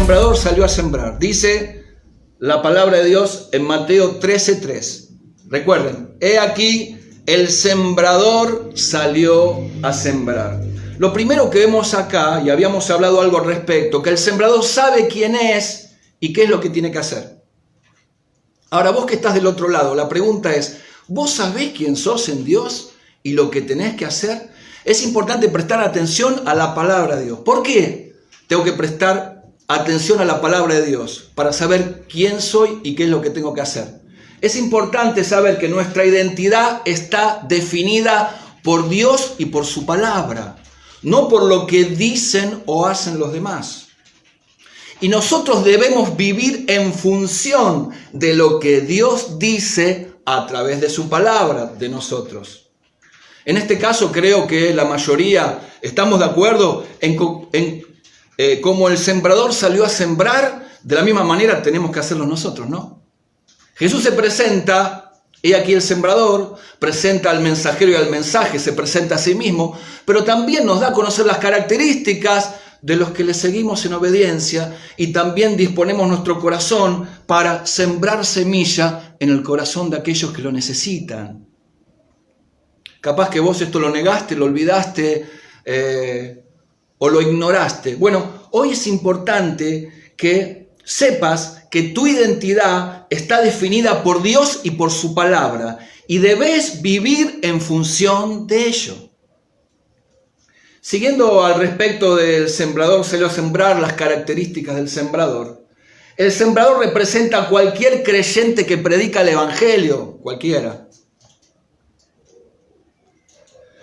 sembrador salió a sembrar. Dice la palabra de Dios en Mateo 13:3. Recuerden, he aquí el sembrador salió a sembrar. Lo primero que vemos acá, y habíamos hablado algo al respecto, que el sembrador sabe quién es y qué es lo que tiene que hacer. Ahora, vos que estás del otro lado, la pregunta es, ¿vos sabés quién sos en Dios y lo que tenés que hacer? Es importante prestar atención a la palabra de Dios. ¿Por qué tengo que prestar atención a la palabra de Dios? Para saber quién soy y qué es lo que tengo que hacer. Es importante saber que nuestra identidad está definida por Dios y por su palabra, no por lo que dicen o hacen los demás. Y nosotros debemos vivir en función de lo que Dios dice a través de su palabra de nosotros. En este caso creo que la mayoría estamos de acuerdo en como el sembrador salió a sembrar, de la misma manera tenemos que hacerlo nosotros, ¿no? Jesús se presenta, he aquí el sembrador, presenta al mensajero y al mensaje, se presenta a sí mismo, pero también nos da a conocer las características de los que le seguimos en obediencia y también disponemos nuestro corazón para sembrar semilla en el corazón de aquellos que lo necesitan. Capaz que vos esto lo negaste, lo olvidaste o lo ignoraste. Bueno, hoy es importante que sepas que tu identidad está definida por Dios y por su palabra y debes vivir en función de ello. Siguiendo al respecto del sembrador salió a sembrar, las características del sembrador. El sembrador representa a cualquier creyente que predica el evangelio, cualquiera.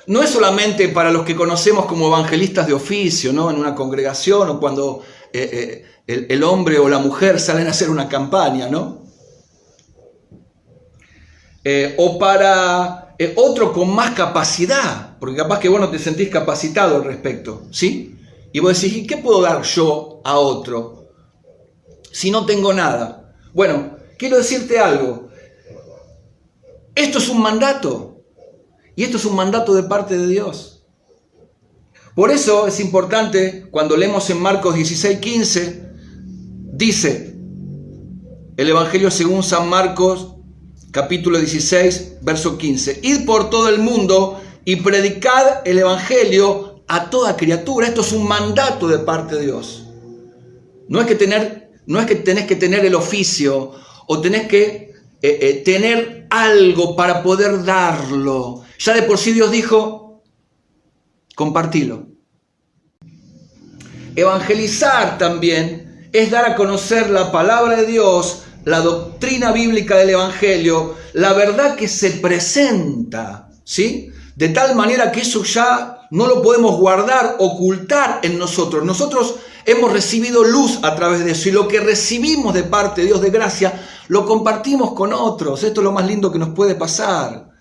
No es solamente para los que conocemos como evangelistas de oficio, ¿no? En una congregación o cuando el hombre o la mujer salen a hacer una campaña, ¿no? O para otro con más capacidad, porque capaz que vos no te sentís capacitado al respecto, ¿sí? Y vos decís, ¿y qué puedo dar yo a otro si no tengo nada? Bueno, quiero decirte algo. Esto es un mandato. Y esto es un mandato de parte de Dios. Por eso es importante, cuando leemos en Marcos 16:15, dice el Evangelio según San Marcos, capítulo 16, verso 15. Id por todo el mundo y predicad el Evangelio a toda criatura. Esto es un mandato de parte de Dios. No es que tenés que tener el oficio o tenés que tener algo para poder darlo. Ya de por sí Dios dijo, compartilo. Evangelizar también es dar a conocer la palabra de Dios, la doctrina bíblica del Evangelio, la verdad que se presenta, ¿sí? De tal manera que eso ya no lo podemos guardar, ocultar en nosotros. Nosotros hemos recibido luz a través de eso y lo que recibimos de parte de Dios de gracia, lo compartimos con otros. Esto es lo más lindo que nos puede pasar.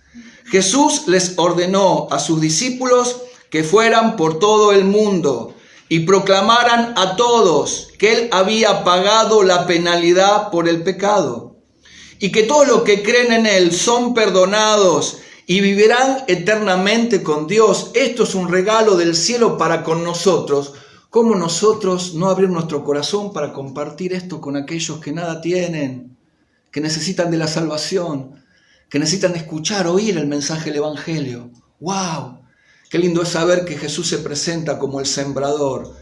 Jesús les ordenó a sus discípulos que fueran por todo el mundo y proclamaran a todos que Él había pagado la penalidad por el pecado y que todos los que creen en Él son perdonados y vivirán eternamente con Dios. Esto es un regalo del cielo para con nosotros. ¿Cómo nosotros no abrir nuestro corazón para compartir esto con aquellos que nada tienen, que necesitan de la salvación, que necesitan escuchar, oír el mensaje del Evangelio? ¡Wow! Qué lindo es saber que Jesús se presenta como el sembrador,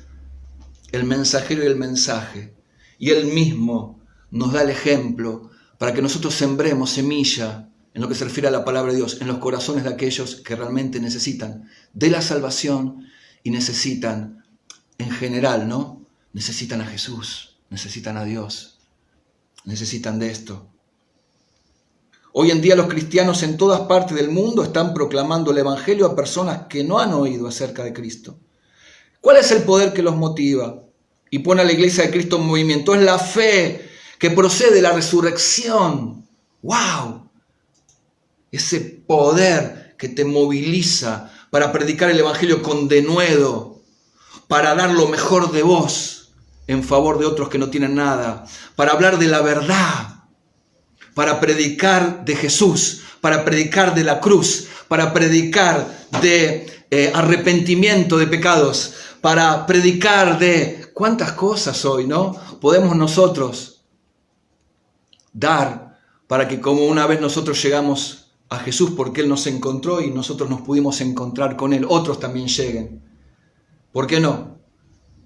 el mensajero y el mensaje. Y Él mismo nos da el ejemplo para que nosotros sembremos semilla en lo que se refiere a la palabra de Dios, en los corazones de aquellos que realmente necesitan de la salvación y necesitan, en general, ¿no? Necesitan a Jesús, necesitan a Dios, necesitan de esto. Hoy en día los cristianos en todas partes del mundo están proclamando el Evangelio a personas que no han oído acerca de Cristo. ¿Cuál es el poder que los motiva y pone a la iglesia de Cristo en movimiento? Es la fe que procede de la resurrección. ¡Wow! Ese poder que te moviliza para predicar el Evangelio con denuedo, para dar lo mejor de vos en favor de otros que no tienen nada, para hablar de la verdad, para predicar de Jesús, para predicar de la cruz, para predicar de arrepentimiento de pecados, para predicar de ¿Cuántas cosas hoy, no? Podemos nosotros dar para que como una vez nosotros llegamos a Jesús porque Él nos encontró y nosotros nos pudimos encontrar con Él, otros también lleguen. ¿Por qué no?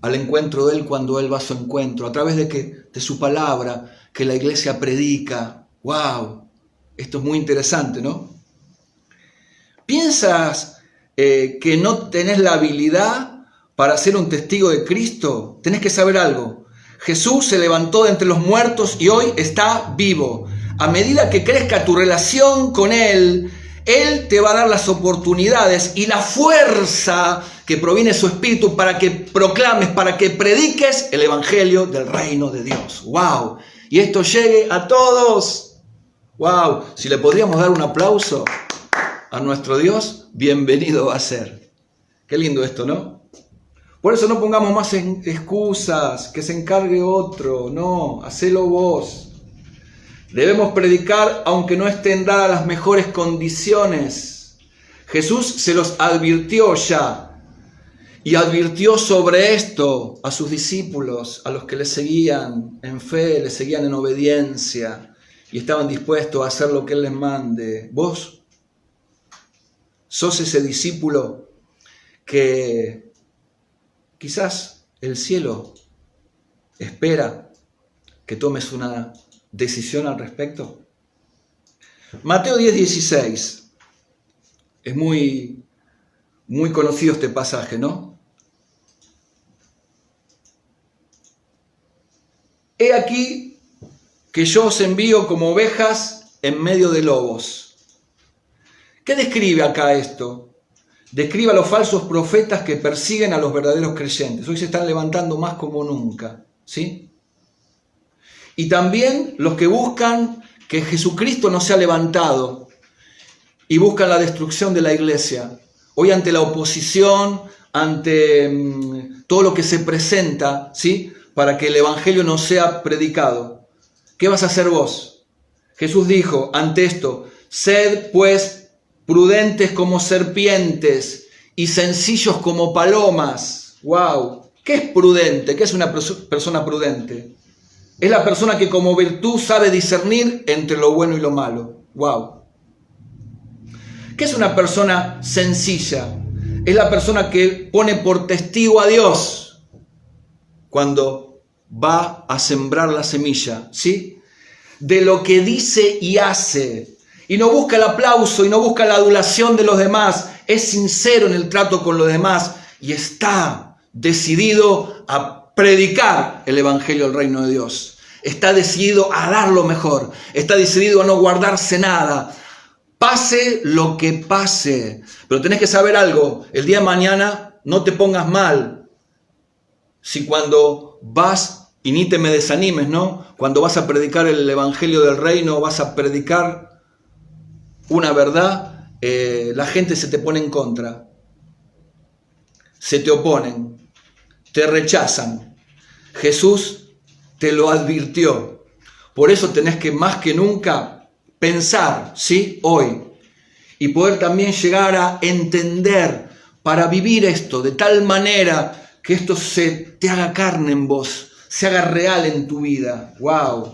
Al encuentro de Él cuando Él va a su encuentro, a través de su palabra, que la iglesia predica. ¡Wow! Esto es muy interesante, ¿no? ¿Piensas que no tenés la habilidad para ser un testigo de Cristo? Tenés que saber algo. Jesús se levantó de entre los muertos y hoy está vivo. A medida que crezca tu relación con Él, Él te va a dar las oportunidades y la fuerza que proviene de su Espíritu para que proclames, para que prediques el Evangelio del reino de Dios. ¡Wow! Y esto llegue a todos. ¡Wow! Si le podríamos dar un aplauso a nuestro Dios, bienvenido va a ser. Qué lindo esto, ¿no? Por eso no pongamos más excusas, que se encargue otro. No, hacelo vos. Debemos predicar aunque no estén dadas las mejores condiciones. Jesús se los advirtió ya. Y advirtió sobre esto a sus discípulos, a los que le seguían en fe, le seguían en obediencia y estaban dispuestos a hacer lo que Él les mande. Vos sos ese discípulo que quizás el cielo espera que tomes una decisión al respecto. Mateo 10:16. Es muy conocido este pasaje, ¿no? He aquí que yo os envío como ovejas en medio de lobos. ¿Qué describe acá esto? Describe a los falsos profetas que persiguen a los verdaderos creyentes. Hoy se están levantando más como nunca, ¿sí? Y también los que buscan que Jesucristo no sea levantado y buscan la destrucción de la iglesia. Hoy ante la oposición, ante todo lo que se presenta, ¿sí?, para que el Evangelio no sea predicado. ¿Qué vas a hacer vos? Jesús dijo ante esto: sed pues prudentes como serpientes y sencillos como palomas. ¡Wow! ¿Qué es prudente? ¿Qué es una persona prudente? Es la persona que como virtud sabe discernir entre lo bueno y lo malo. ¡Wow! ¿Qué es una persona sencilla? Es la persona que pone por testigo a Dios cuando va a sembrar la semilla, ¿sí?, de lo que dice y hace. Y no busca el aplauso y no busca la adulación de los demás. Es sincero en el trato con los demás y está decidido a predicar el Evangelio del reino de Dios. Está decidido a dar lo mejor. Está decidido a no guardarse nada. Pase lo que pase. Pero tenés que saber algo. El día de mañana no te pongas mal. Si cuando vas, y ni te me desanimes, ¿no? Cuando vas a predicar el Evangelio del reino, vas a predicar una verdad, la gente se te pone en contra. Se te oponen. Te rechazan. Jesús te lo advirtió. Por eso tenés que más que nunca pensar, ¿sí?, hoy, y poder también llegar a entender para vivir esto de tal manera que esto se te haga carne en vos, se haga real en tu vida. ¡Wow!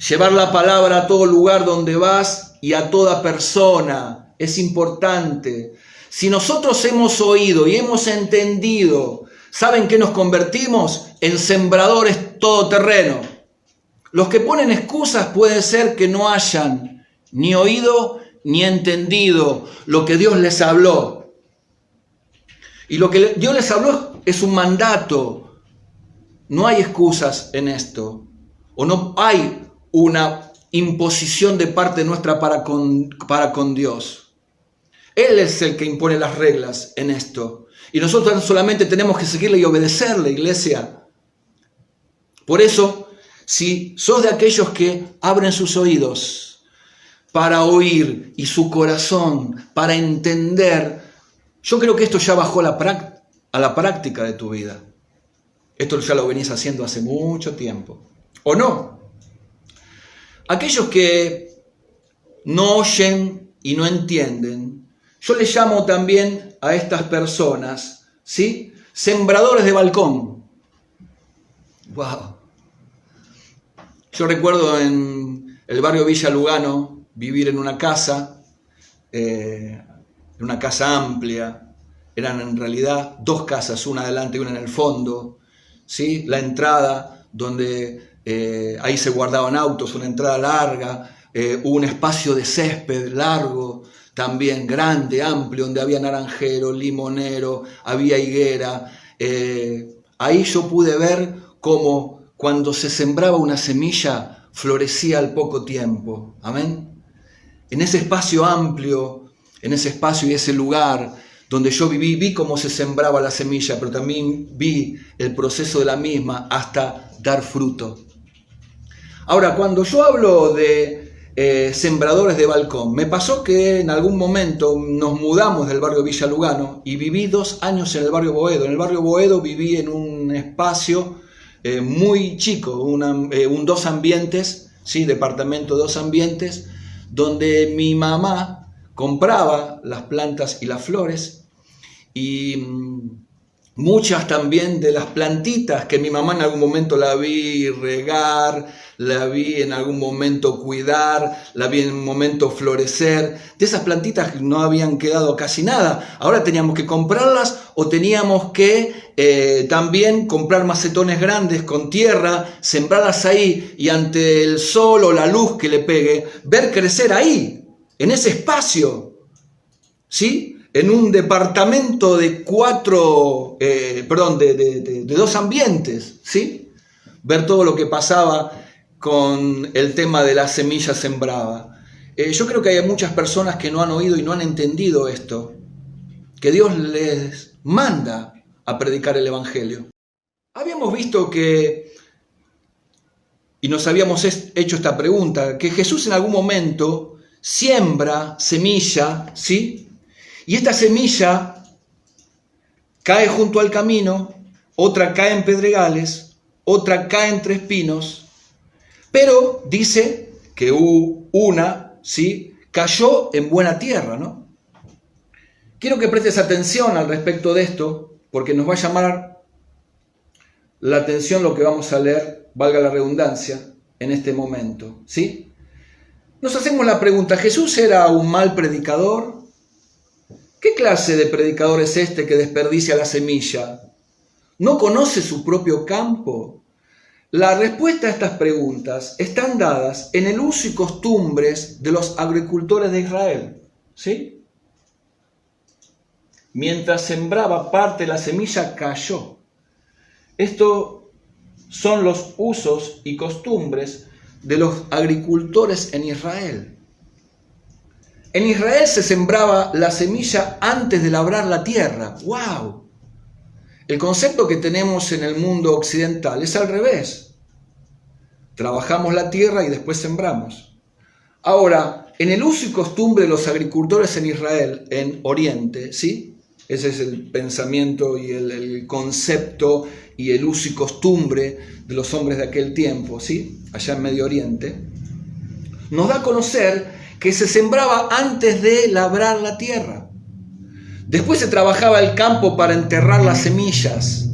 Llevar la palabra a todo lugar donde vas y a toda persona es importante. Si nosotros hemos oído y hemos entendido, ¿saben qué nos convertimos? En sembradores todoterreno. Los que ponen excusas puede ser que no hayan ni oído ni entendido lo que Dios les habló. Y lo que Dios les habló es un mandato. No hay excusas en esto. O no hay una imposición de parte nuestra para con Dios. Él es el que impone las reglas en esto. Y nosotros solamente tenemos que seguirle y obedecerle, iglesia. Por eso, si sos de aquellos que abren sus oídos para oír y su corazón para entender, yo creo que esto ya bajó a la práctica de tu vida. Esto ya lo venís haciendo hace mucho tiempo. ¿O no? Aquellos que no oyen y no entienden, yo les llamo también a estas personas, ¿sí?, sembradores de balcón. Wow. Yo recuerdo en el barrio Villa Lugano vivir en una casa amplia. Eran en realidad dos casas, una adelante y una en el fondo, ¿sí? La entrada donde ahí se guardaban autos, una entrada larga, un espacio de césped largo, también grande, amplio, donde había naranjero, limonero, había higuera. Ahí yo pude ver cómo cuando se sembraba una semilla florecía al poco tiempo. Amén. En ese espacio amplio, en ese espacio y ese lugar donde yo vi cómo se sembraba la semilla, pero también vi el proceso de la misma hasta dar fruto. Ahora, cuando yo hablo de sembradores de balcón, me pasó que en algún momento nos mudamos del barrio Villa Lugano y viví 2 años en el barrio Boedo. En el barrio Boedo viví en un espacio muy chico, un 2 ambientes, ¿sí? Departamento 2 ambientes, donde mi mamá compraba las plantas y las flores y muchas también de las plantitas que mi mamá en algún momento la vi regar, la vi en algún momento cuidar, la vi en un momento florecer. De esas plantitas no habían quedado casi nada. Ahora teníamos que comprarlas o teníamos que también comprar macetones grandes con tierra, sembrarlas ahí y ante el sol o la luz que le pegue, ver crecer ahí, en ese espacio, ¿sí? En un departamento de 2 ambientes, ¿sí? Ver todo lo que pasaba con el tema de la semilla sembrada. Yo creo que hay muchas personas que no han oído y no han entendido esto, que Dios les manda a predicar el Evangelio. Habíamos visto y nos habíamos hecho esta pregunta, que Jesús en algún momento siembra semilla, ¿sí? Y esta semilla cae junto al camino, otra cae en pedregales, otra cae entre espinos, pero dice que una, ¿sí?, cayó en buena tierra, ¿no? Quiero que prestes atención al respecto de esto, porque nos va a llamar la atención lo que vamos a leer, valga la redundancia, en este momento, ¿sí? Nos hacemos la pregunta, ¿Jesús era un mal predicador? ¿Qué clase de predicador es este que desperdicia la semilla? ¿No conoce su propio campo? La respuesta a estas preguntas están dadas en el uso y costumbres de los agricultores de Israel, ¿sí? Mientras sembraba parte de la semilla cayó. Estos son los usos y costumbres de los agricultores en Israel. En Israel se sembraba la semilla antes de labrar la tierra. ¡Wow! El concepto que tenemos en el mundo occidental es al revés. Trabajamos la tierra y después sembramos. Ahora, en el uso y costumbre de los agricultores en Israel, en Oriente, ¿sí? Ese es el pensamiento y el concepto y el uso y costumbre de los hombres de aquel tiempo, ¿sí? Allá en Medio Oriente. Nos da a conocer que se sembraba antes de labrar la tierra. Después se trabajaba el campo para enterrar las semillas.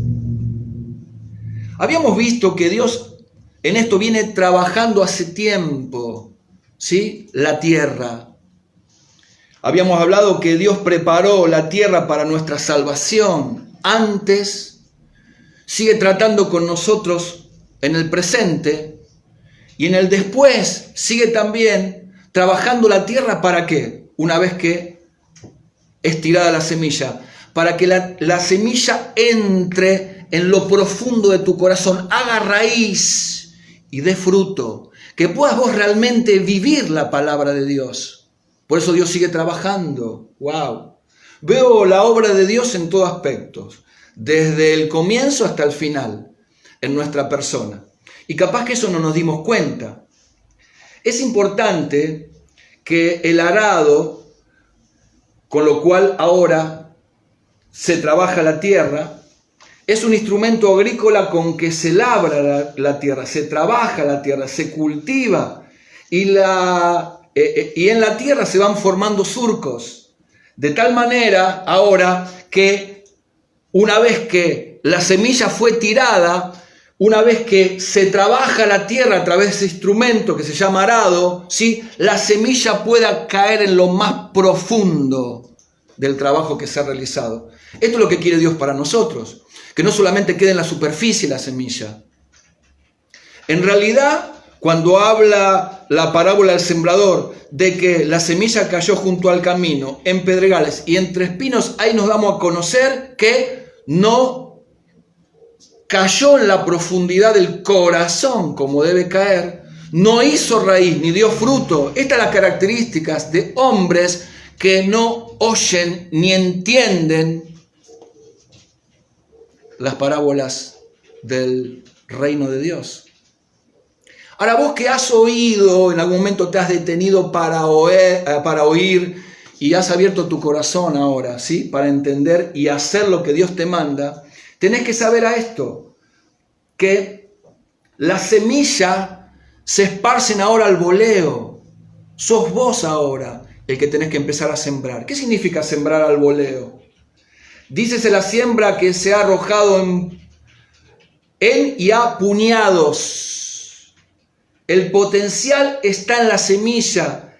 Habíamos visto que Dios en esto viene trabajando hace tiempo, ¿sí? La tierra. Habíamos hablado que Dios preparó la tierra para nuestra salvación antes, sigue tratando con nosotros en el presente y en el después sigue también trabajando la tierra. ¿Para qué? Una vez que es tirada la semilla, para que la semilla entre en lo profundo de tu corazón, haga raíz y dé fruto, que puedas vos realmente vivir la palabra de Dios. Por eso Dios sigue trabajando. ¡Wow! Veo la obra de Dios en todos aspectos, desde el comienzo hasta el final, en nuestra persona. Y capaz que eso no nos dimos cuenta. Es importante que el arado, con lo cual ahora se trabaja la tierra, es un instrumento agrícola con que se labra la tierra, se trabaja la tierra, se cultiva y en la tierra se van formando surcos. De tal manera ahora que una vez que la semilla fue tirada, una vez que se trabaja la tierra a través de ese instrumento que se llama arado, ¿sí?, la semilla pueda caer en lo más profundo del trabajo que se ha realizado. Esto es lo que quiere Dios para nosotros, que no solamente quede en la superficie la semilla. En realidad, cuando habla la parábola del sembrador de que la semilla cayó junto al camino, en pedregales y entre espinos, ahí nos damos a conocer que no cayó en la profundidad del corazón como debe caer, no hizo raíz ni dio fruto. Estas son las características de hombres que no oyen ni entienden las parábolas del reino de Dios. Ahora, vos que has oído, en algún momento te has detenido para oír y has abierto tu corazón ahora, ¿sí?, para entender y hacer lo que Dios te manda, tenés que saber a esto, que la semilla se esparcen ahora al voleo. Sos vos ahora el que tenés que empezar a sembrar. ¿Qué significa sembrar al voleo? Dícese la siembra que se ha arrojado en y a puñados. El potencial está en la semilla,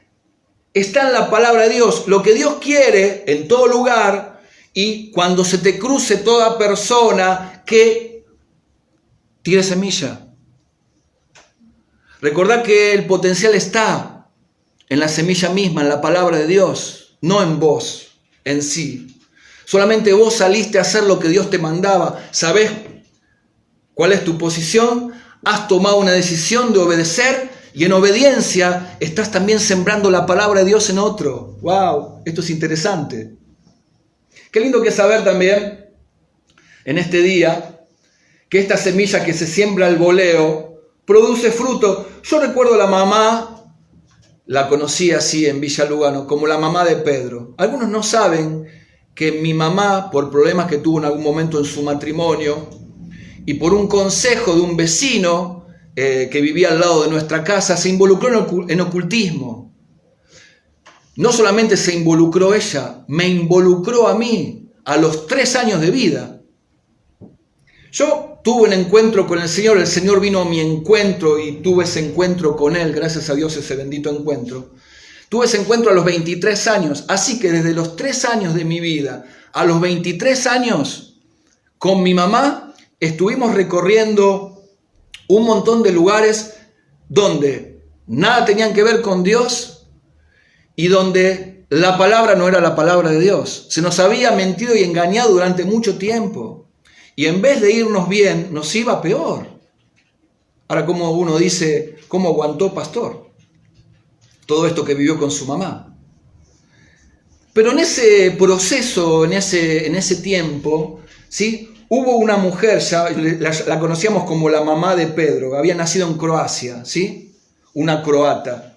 está en la palabra de Dios. Lo que Dios quiere en todo lugar, y cuando se te cruce toda persona, que tire semilla. Recordá que el potencial está en la semilla misma, en la palabra de Dios, no en vos, en sí. Solamente vos saliste a hacer lo que Dios te mandaba. ¿Sabés cuál es tu posición? Has tomado una decisión de obedecer y en obediencia estás también sembrando la palabra de Dios en otro. ¡Wow! Esto es interesante. Qué lindo que saber también en este día que esta semilla que se siembra al voleo produce fruto. Yo recuerdo a la mamá, la conocí así en Villa Lugano, como la mamá de Pedro. Algunos no saben que mi mamá, por problemas que tuvo en algún momento en su matrimonio, y por un consejo de un vecino que vivía al lado de nuestra casa, se involucró en ocultismo. No solamente se involucró ella, me involucró a mí a los 3 años de vida. Yo tuve un encuentro con el Señor vino a mi encuentro y tuve ese encuentro con Él, gracias a Dios ese bendito encuentro. Tuve ese encuentro a los 23 años, así que desde los 3 años de mi vida a los 23 años, con mi mamá, estuvimos recorriendo un montón de lugares donde nada tenían que ver con Dios y donde la palabra no era la palabra de Dios. Se nos había mentido y engañado durante mucho tiempo. Y en vez de irnos bien, nos iba peor. Ahora, como uno dice, ¿cómo aguantó pastor todo esto que vivió con su mamá? Pero en ese proceso, en ese tiempo, ¿sí?, hubo una mujer, ya la conocíamos como la mamá de Pedro, había nacido en Croacia, ¿sí?, una croata,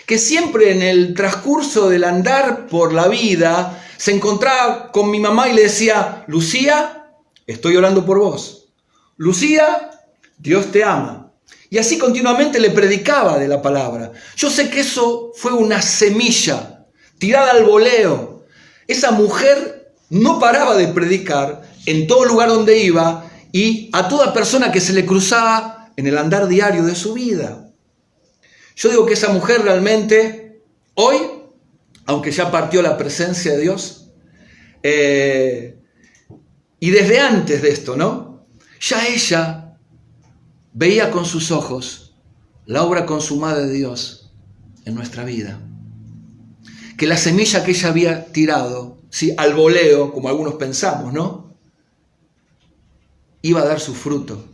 que siempre en el transcurso del andar por la vida se encontraba con mi mamá y le decía: Lucía, estoy orando por vos. Lucía, Dios te ama. Y así continuamente le predicaba de la palabra. Yo sé que eso fue una semilla tirada al voleo. Esa mujer no paraba de predicar en todo lugar donde iba y a toda persona que se le cruzaba en el andar diario de su vida. Yo digo que esa mujer realmente hoy, aunque ya partió la presencia de Dios, y desde antes de esto, ¿no?, ya ella veía con sus ojos la obra consumada de Dios en nuestra vida. Que la semilla que ella había tirado, ¿sí?, al voleo, como algunos pensamos, ¿no?, iba a dar su fruto.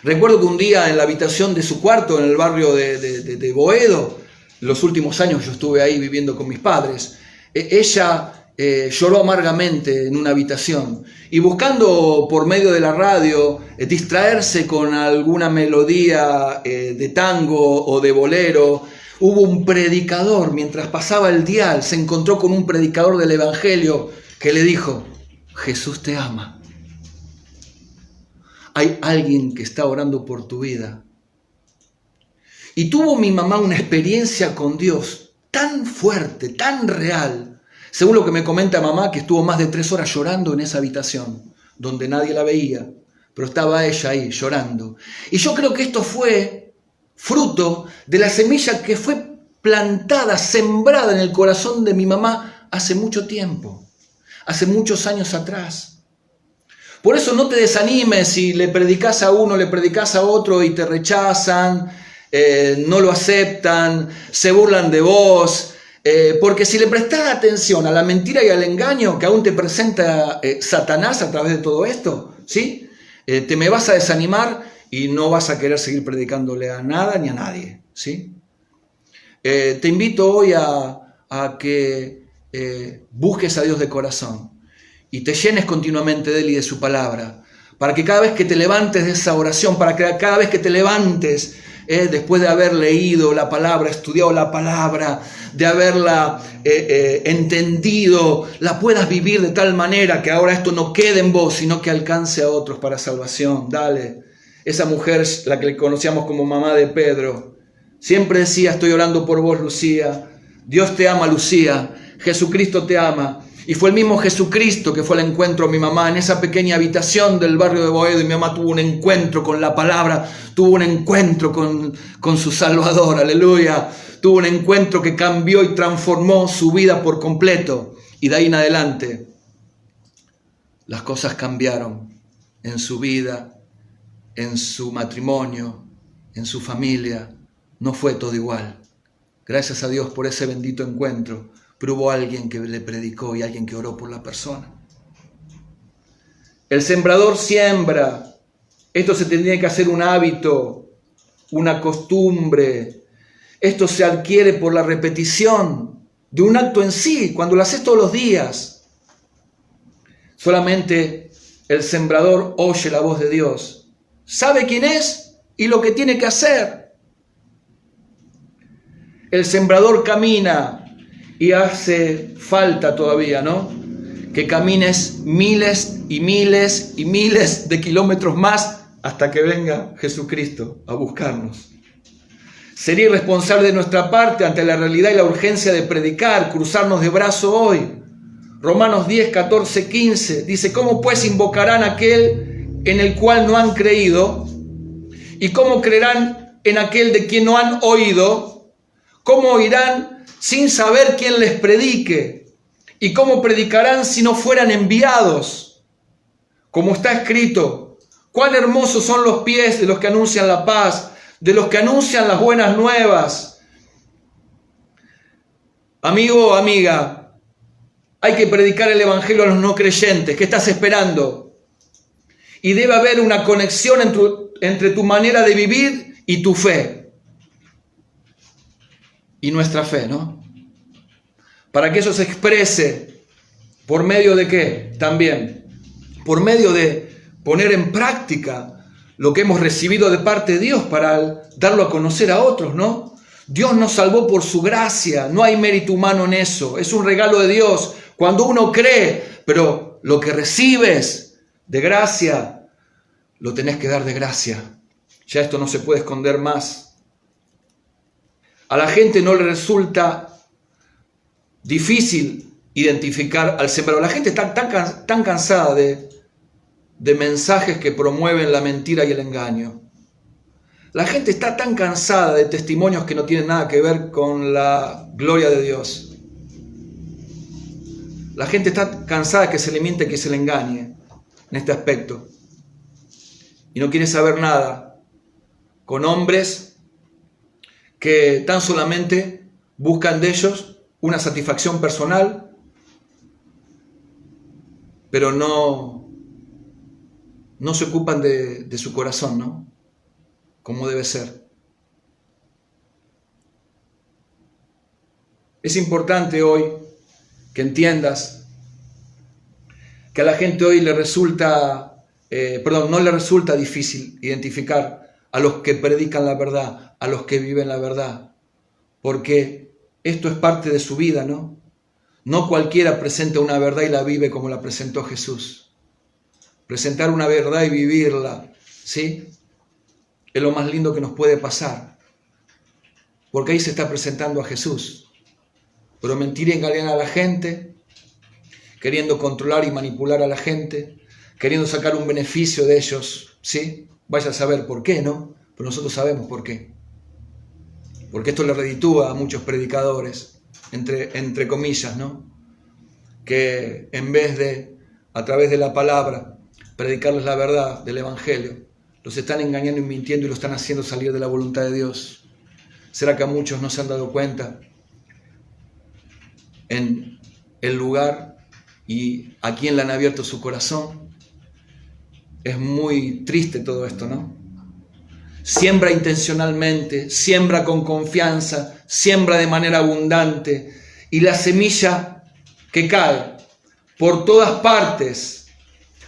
Recuerdo que un día en la habitación de su cuarto, en el barrio de Boedo, los últimos años yo estuve ahí viviendo con mis padres, ella lloró amargamente en una habitación y buscando por medio de la radio distraerse con alguna melodía de tango o de bolero, hubo un predicador, mientras pasaba el dial, se encontró con un predicador del Evangelio que le dijo: Jesús te ama. Hay alguien que está orando por tu vida. Y tuvo mi mamá una experiencia con Dios tan fuerte, tan real. Según lo que me comenta mamá, que estuvo más de 3 horas llorando en esa habitación, donde nadie la veía, pero estaba ella ahí llorando. Y yo creo que esto fue fruto de la semilla que fue plantada, sembrada en el corazón de mi mamá hace mucho tiempo, hace muchos años atrás. Por eso no te desanimes si le predicas a uno, le predicas a otro y te rechazan, no lo aceptan, se burlan de vos. Porque si le prestás atención a la mentira y al engaño que aún te presenta Satanás a través de todo esto, ¿sí? Te me vas a desanimar y no vas a querer seguir predicándole a nada ni a nadie, ¿sí? Te invito hoy a que busques a Dios de corazón y te llenes continuamente de Él y de su palabra, para que cada vez que te levantes de esa oración, para que cada vez que te levantes después de haber leído la palabra, estudiado la palabra, de haberla entendido, la puedas vivir de tal manera que ahora esto no quede en vos, sino que alcance a otros para salvación. Dale. Esa mujer, la que conocíamos como mamá de Pedro, siempre decía: estoy orando por vos, Lucía. Dios te ama, Lucía. Jesucristo te ama. Y fue el mismo Jesucristo que fue al encuentro de mi mamá en esa pequeña habitación del barrio de Boedo, y mi mamá tuvo un encuentro con la palabra, tuvo un encuentro con su Salvador, aleluya. Tuvo un encuentro que cambió y transformó su vida por completo. Y de ahí en adelante las cosas cambiaron en su vida, en su matrimonio, en su familia. No fue todo igual. Gracias a Dios por ese bendito encuentro. Pero hubo alguien que le predicó y alguien que oró por la persona. El sembrador siembra. Esto se tendría que hacer un hábito, una costumbre. Esto se adquiere por la repetición de un acto en sí, cuando lo haces todos los días. Solamente el sembrador oye la voz de Dios, sabe quién es y lo que tiene que hacer. El sembrador camina. Y hace falta todavía, ¿no? Que camines miles y miles y miles de kilómetros más hasta que venga Jesucristo a buscarnos. Sería irresponsable de nuestra parte ante la realidad y la urgencia de predicar, cruzarnos de brazo hoy. Romanos 10, 14, 15 dice: ¿cómo pues invocarán a aquel en el cual no han creído? ¿Y cómo creerán en aquel de quien no han oído? ¿Cómo oirán sin saber quién les predique? ¿Y cómo predicarán si no fueran enviados? Como está escrito: cuán hermosos son los pies de los que anuncian la paz, de los que anuncian las buenas nuevas. Amigo, amiga, hay que predicar el evangelio a los no creyentes. ¿Qué estás esperando? Y debe haber una conexión entre tu manera de vivir y tu fe. Y nuestra fe, ¿no? Para que eso se exprese, ¿por medio de qué? También, por medio de poner en práctica lo que hemos recibido de parte de Dios para darlo a conocer a otros, ¿no? Dios nos salvó por su gracia, no hay mérito humano en eso, es un regalo de Dios. Cuando uno cree, pero lo que recibes de gracia, lo tenés que dar de gracia. Ya esto no se puede esconder más. A la gente no le resulta difícil identificar al sembrador. La gente está tan cansada de mensajes que promueven la mentira y el engaño. La gente está tan cansada de testimonios que no tienen nada que ver con la gloria de Dios. La gente está cansada de que se le miente, que se le engañe en este aspecto. Y no quiere saber nada con hombres que tan solamente buscan de ellos una satisfacción personal, pero no se ocupan de su corazón, ¿no? Como debe ser. Es importante hoy que entiendas que a la gente hoy le resulta, no le resulta difícil identificar a los que predican la verdad, a los que viven la verdad, porque esto es parte de su vida, ¿no? No cualquiera presenta una verdad y la vive como la presentó Jesús. Presentar una verdad y vivirla, ¿sí? Es lo más lindo que nos puede pasar, porque ahí se está presentando a Jesús. Pero mentir y engañar a la gente, queriendo controlar y manipular a la gente, queriendo sacar un beneficio de ellos, ¿sí? Vaya a saber por qué, ¿no? Pero nosotros sabemos por qué. Porque esto le reditúa a muchos predicadores, entre comillas, ¿no? Que en vez de, a través de la palabra, predicarles la verdad del Evangelio, los están engañando y mintiendo y los están haciendo salir de la voluntad de Dios. ¿Será que a muchos no se han dado cuenta en el lugar y a quién le han abierto su corazón? Es muy triste todo esto, ¿no? Siembra intencionalmente, siembra con confianza, siembra de manera abundante, y la semilla que cae por todas partes,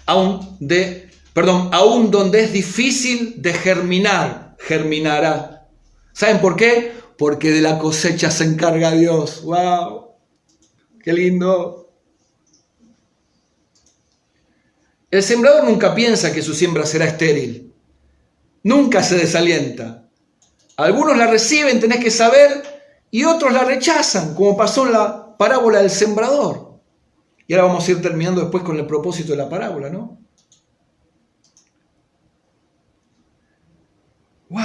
aún donde es difícil de germinar, germinará. ¿Saben por qué? Porque de la cosecha se encarga Dios. ¡Wow! ¡Qué lindo! El sembrador nunca piensa que su siembra será estéril. Nunca se desalienta. Algunos la reciben, tenés que saber, y otros la rechazan, como pasó en la parábola del sembrador. Y ahora vamos a ir terminando después con el propósito de la parábola, ¿no? ¡Wow!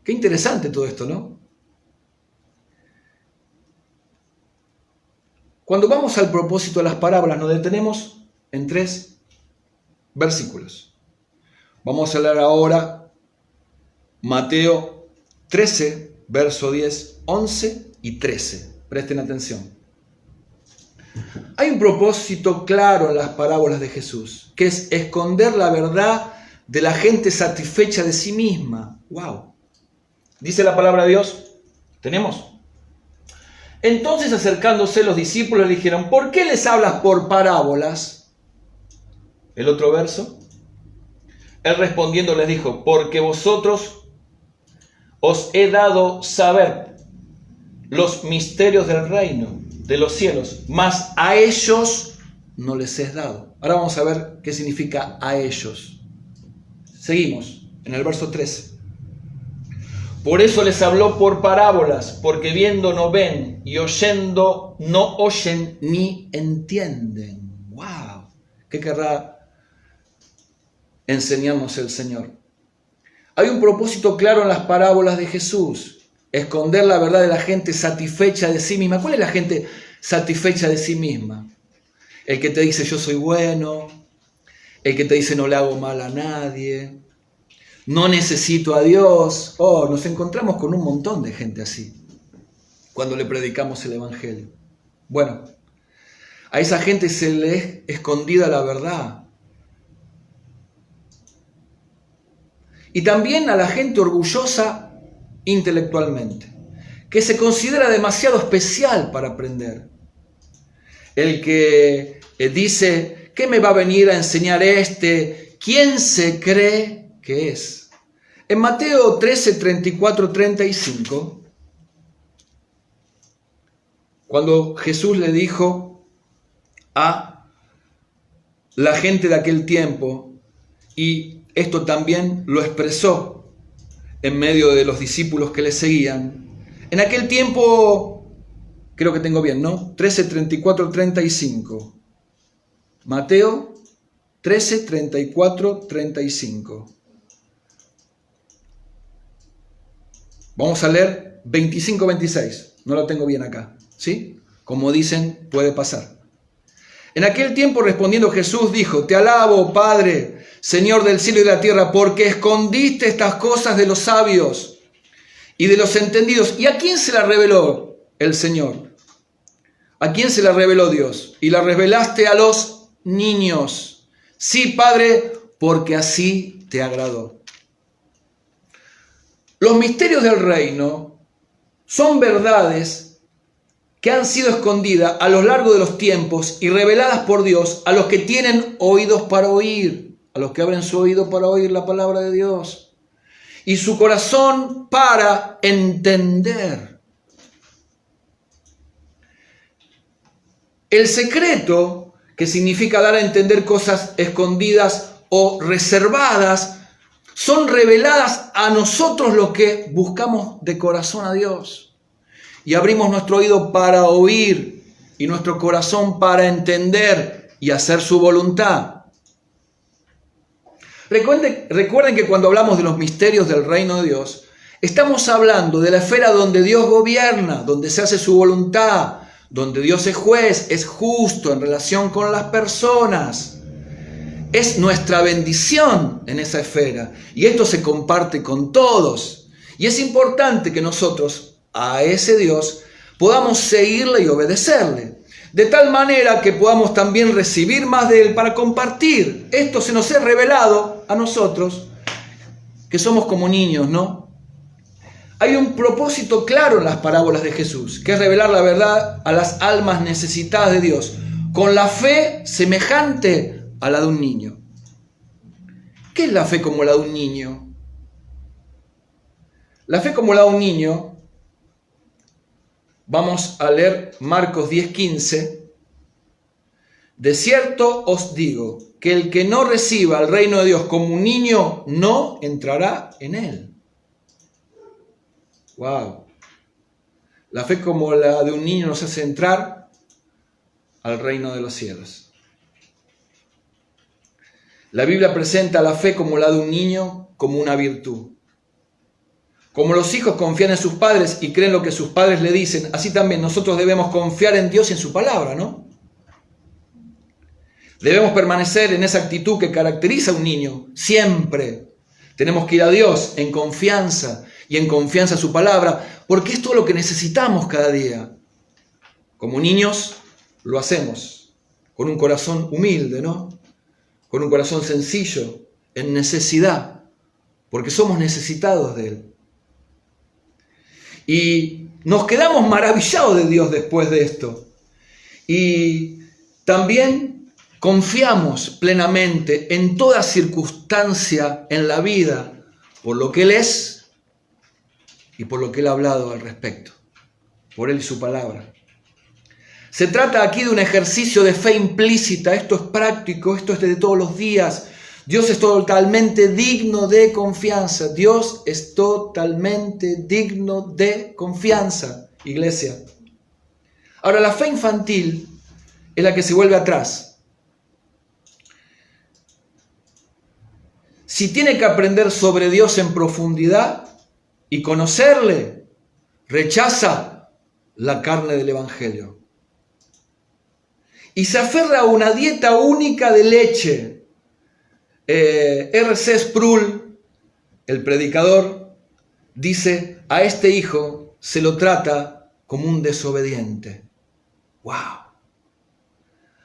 Qué interesante todo esto, ¿no? Cuando vamos al propósito de las parábolas, nos detenemos en 3 versículos. Vamos a leer ahora Mateo 13, verso 10, 11 y 13. Presten atención. Hay un propósito claro en las parábolas de Jesús, que es esconder la verdad de la gente satisfecha de sí misma. ¡Wow! Dice la palabra de Dios. ¿Tenemos? Entonces, acercándose los discípulos le dijeron: ¿por qué les hablas por parábolas? El otro verso. Él respondiendo les dijo: porque vosotros os he dado saber los misterios del reino de los cielos, mas a ellos no les es dado. Ahora vamos a ver qué significa a ellos. Seguimos en el verso 13. Por eso les habló por parábolas, porque viendo no ven y oyendo no oyen ni entienden. ¡Wow! ¿Qué querrá enseñarnos el Señor? Hay un propósito claro en las parábolas de Jesús: esconder la verdad de la gente satisfecha de sí misma. ¿Cuál es la gente satisfecha de sí misma? El que te dice yo soy bueno, el que te dice no le hago mal a nadie, no necesito a Dios. Oh, nos encontramos con un montón de gente así cuando le predicamos el Evangelio. Bueno, a esa gente se le es escondida la verdad. Y también a la gente orgullosa intelectualmente, que se considera demasiado especial para aprender. El que dice: ¿qué me va a venir a enseñar este? ¿Quién se cree que es? En Mateo 13, 34, 35, cuando Jesús le dijo a la gente de aquel tiempo, y esto también lo expresó en medio de los discípulos que le seguían, en aquel tiempo, creo que tengo bien, ¿no? 13, 34, 35. Mateo 13, 34, 35. Vamos a leer 25, 26. No lo tengo bien acá, ¿sí? Como dicen, puede pasar. En aquel tiempo, respondiendo Jesús, dijo: te alabo, Padre, Señor del cielo y de la tierra, porque escondiste estas cosas de los sabios y de los entendidos. ¿Y a quién se la reveló el Señor? ¿A quién se la reveló Dios? Y la revelaste a los niños. Sí, Padre, porque así te agradó. Los misterios del reino son verdades que han sido escondidas a lo largo de los tiempos y reveladas por Dios a los que tienen oídos para oír, a los que abren su oído para oír la palabra de Dios y su corazón para entender. El secreto, que significa dar a entender cosas escondidas o reservadas, son reveladas a nosotros los que buscamos de corazón a Dios y abrimos nuestro oído para oír y nuestro corazón para entender y hacer su voluntad. Recuerden que cuando hablamos de los misterios del reino de Dios, estamos hablando de la esfera donde Dios gobierna, donde se hace su voluntad, donde Dios es juez, es justo en relación con las personas. Es nuestra bendición en esa esfera y esto se comparte con todos. Y es importante que nosotros a ese Dios podamos seguirle y obedecerle, de tal manera que podamos también recibir más de Él para compartir. Esto se nos es revelado a nosotros, que somos como niños, ¿no? Hay un propósito claro en las parábolas de Jesús, que es revelar la verdad a las almas necesitadas de Dios, con la fe semejante a la de un niño. ¿Qué es la fe como la de un niño? La fe como la de un niño, vamos a leer Marcos 10:15. De cierto os digo que el que no reciba el reino de Dios como un niño no entrará en él. Wow. La fe como la de un niño nos hace entrar al reino de los cielos. La Biblia presenta la fe como la de un niño como una virtud. Como los hijos confían en sus padres y creen lo que sus padres le dicen, así también nosotros debemos confiar en Dios y en su palabra, ¿no? Debemos permanecer en esa actitud que caracteriza a un niño, siempre. Tenemos que ir a Dios en confianza y en confianza a su palabra, porque es todo lo que necesitamos cada día. Como niños lo hacemos, con un corazón humilde, ¿no? Con un corazón sencillo, en necesidad, porque somos necesitados de Él. Y nos quedamos maravillados de Dios después de esto. Y también confiamos plenamente en toda circunstancia en la vida por lo que Él es y por lo que Él ha hablado al respecto, por Él y su palabra. Se trata aquí de un ejercicio de fe implícita. Esto es práctico, esto es de todos los días. Dios es totalmente digno de confianza. Dios es totalmente digno de confianza, iglesia. Ahora, la fe infantil es la que se vuelve atrás. Si tiene que aprender sobre Dios en profundidad y conocerle, rechaza la carne del Evangelio. Y se aferra a una dieta única de leche. R.C. Sproul, el predicador, dice: a este hijo se lo trata como un desobediente. ¡Wow!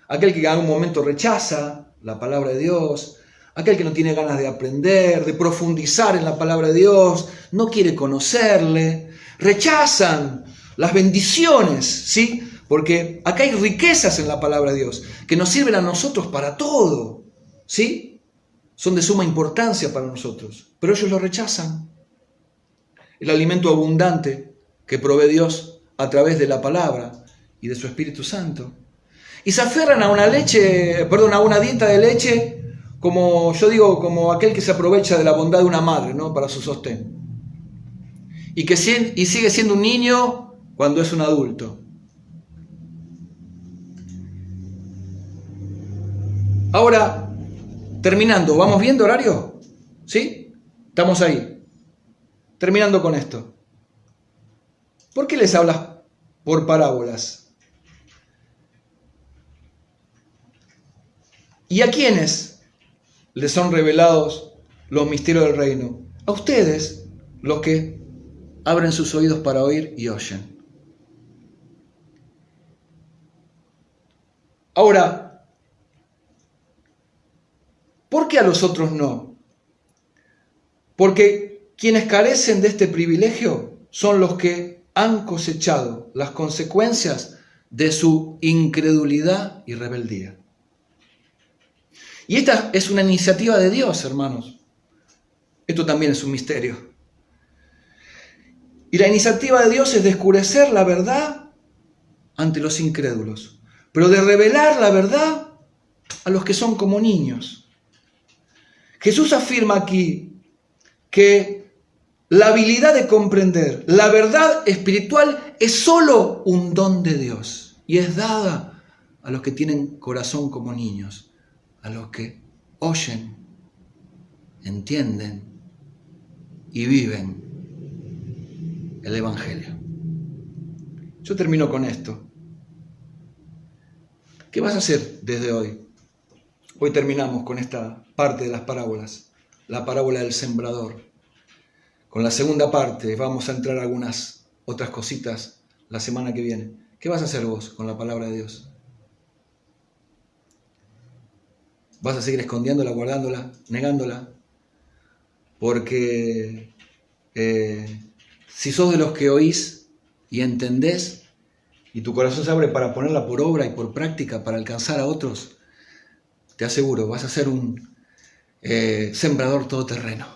Aquel que en algún momento rechaza la palabra de Dios, aquel que no tiene ganas de aprender, de profundizar en la palabra de Dios, no quiere conocerle, rechazan las bendiciones, ¿sí? Porque acá hay riquezas en la palabra de Dios que nos sirven a nosotros para todo, ¿sí? Son de suma importancia para nosotros, pero ellos lo rechazan. El alimento abundante que provee Dios a través de la palabra y de su Espíritu Santo. Y se aferran a una dieta de leche, como yo digo, como aquel que se aprovecha de la bondad de una madre, ¿no? Para su sostén. Y sigue siendo un niño cuando es un adulto. Ahora, terminando, ¿vamos bien de horario? ¿Sí? Estamos ahí. Terminando con esto. ¿Por qué les hablas por parábolas? ¿Y a quiénes les son revelados los misterios del reino? A ustedes, los que abren sus oídos para oír y oyen. Ahora, ¿por qué a los otros no? Porque quienes carecen de este privilegio son los que han cosechado las consecuencias de su incredulidad y rebeldía. Y esta es una iniciativa de Dios, hermanos. Esto también es un misterio. Y la iniciativa de Dios es de oscurecer la verdad ante los incrédulos, pero de revelar la verdad a los que son como niños. Jesús afirma aquí que la habilidad de comprender la verdad espiritual es solo un don de Dios y es dada a los que tienen corazón como niños, a los que oyen, entienden y viven el Evangelio. Yo termino con esto. ¿Qué vas a hacer desde hoy? Hoy terminamos con esta parte de las parábolas, la parábola del sembrador. Con la segunda parte vamos a entrar a algunas otras cositas la semana que viene. ¿Qué vas a hacer vos con la palabra de Dios? ¿Vas a seguir escondiéndola, guardándola, negándola? Porque si sos de los que oís y entendés y tu corazón se abre para ponerla por obra y por práctica para alcanzar a otros, te aseguro, vas a ser un sembrador todoterreno.